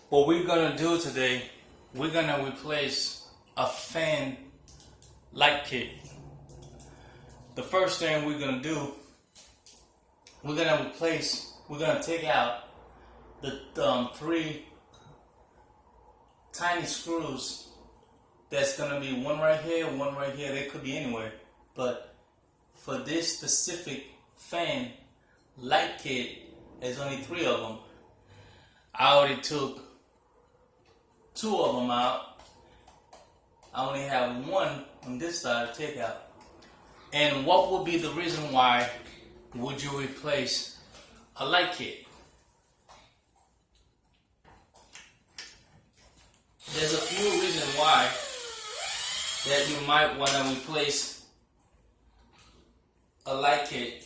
What we're gonna do today, we're gonna replace a fan light kit. The first thing we're gonna do, we're gonna take out the three tiny screws. That's gonna be one right here, one right here. They could be anywhere, but for this specific fan light kit, there's only three of them. I already took two of them out. I only have one on this side to take out. And what would be the reason why would you replace a light kit? There's a few reasons why that you might want to replace a light kit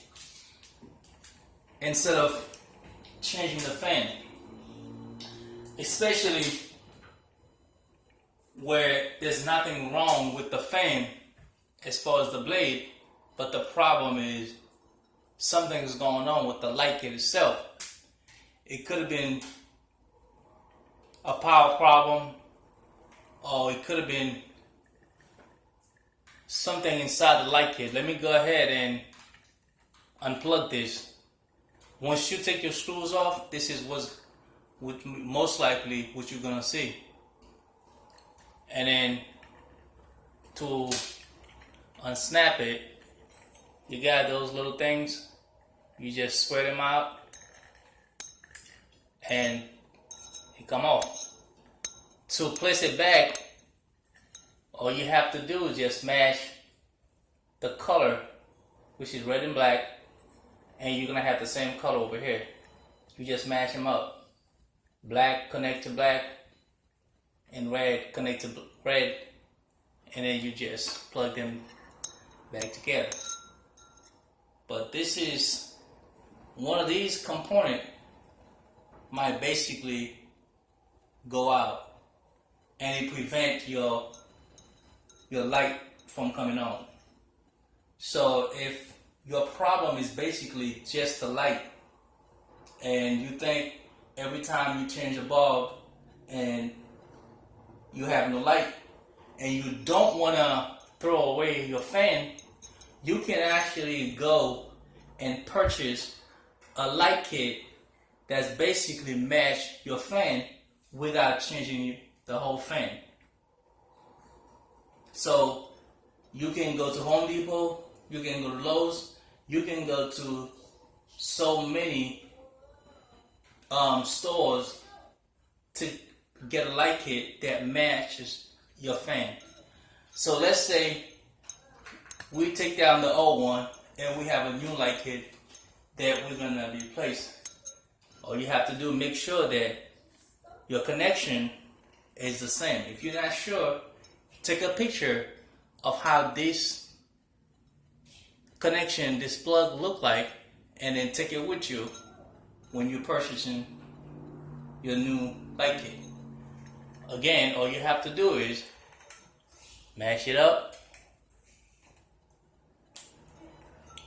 instead of changing the fan. Especially where there's nothing wrong with the fan as far as the blade, but the problem is something's going on with the light kit itself. It could have been a power problem, or it could have been something inside the light kit. Let me go ahead and unplug this. Once you take your screws off, this is most likely what you're gonna see. And then to unsnap it, you got those little things. You just spread them out and it come off. To place it back, all you have to do is just match the color, which is red and black, and you're gonna have the same color over here. You just match them up. Black connect to black, and red connect to red, and then you just plug them back together. But this is one of these components might basically go out, and it prevent your light from coming on. So if your problem is basically just the light, and you think every time you change a bulb and you have no light, and you don't want to throw away your fan, you can actually go and purchase a light kit that's basically match your fan without changing the whole fan. So you can go to Home Depot, you can go to Lowe's, you can go to so many stores to get a light kit that matches your fan. So let's say we take down the old one and we have a new light kit that we're gonna replace. All you have to do, make sure that your connection is the same. If you're not sure, take a picture of how this connection, this plug look like, and then take it with you when you're purchasing your new light kit. Again, all you have to do is mash it up,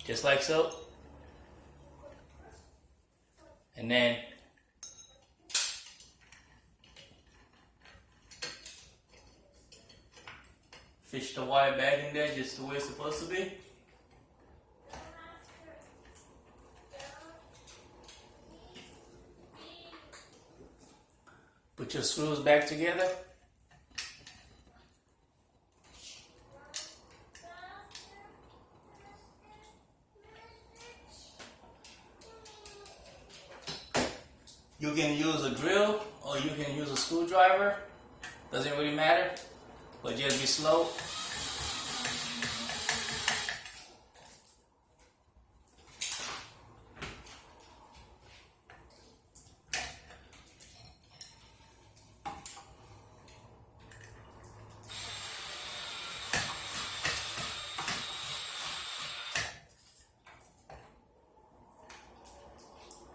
just like so, and then fish the wire back in there just the way it's supposed to be. Put your screws back together. You can use a drill or you can use a screwdriver. Doesn't really matter, but just be slow.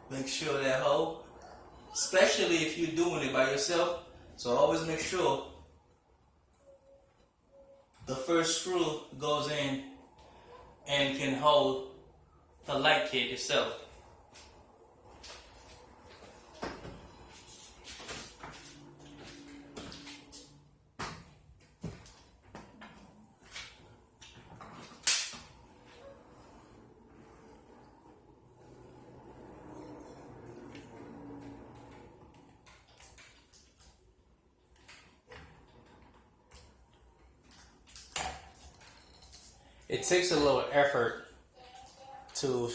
Make sure that hole, especially if you're doing it by yourself, so always make sure the first screw goes in and can hold the light kit itself. It takes a little effort to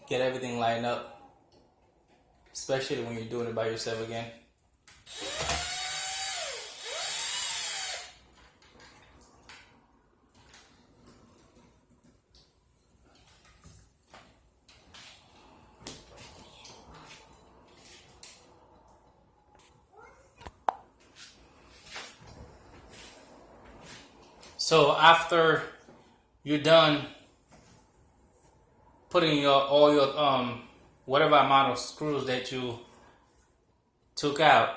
get everything lined up, especially when you're doing it by yourself again. So after you're done putting all your whatever amount of screws that you took out,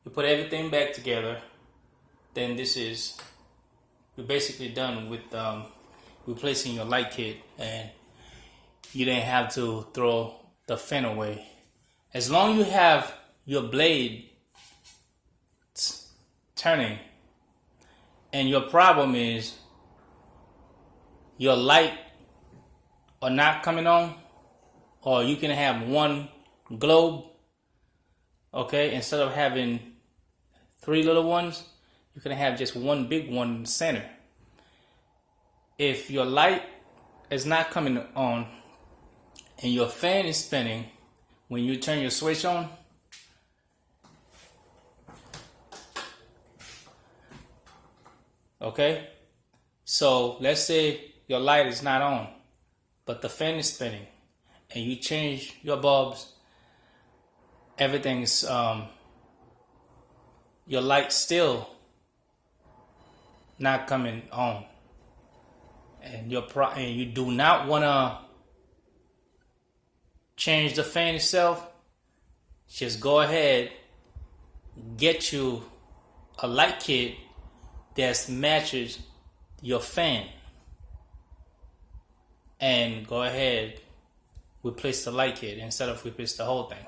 you put everything back together. Then you're basically done with replacing your light kit, and you didn't have to throw the fan away. As long as you have your blade turning, and your problem is your light are not coming on, or you can have one globe, okay, instead of having 3 little ones, you can have just one big one in the center. If your light is not coming on and your fan is spinning when you turn your switch on, okay, so let's say your light is not on, but the fan is spinning, and you change your bulbs, everything's your light still not coming on, and you do not want to change the fan itself. Just go ahead, get you a light kit that matches your fan, and go ahead replace the light kit instead of replace the whole thing.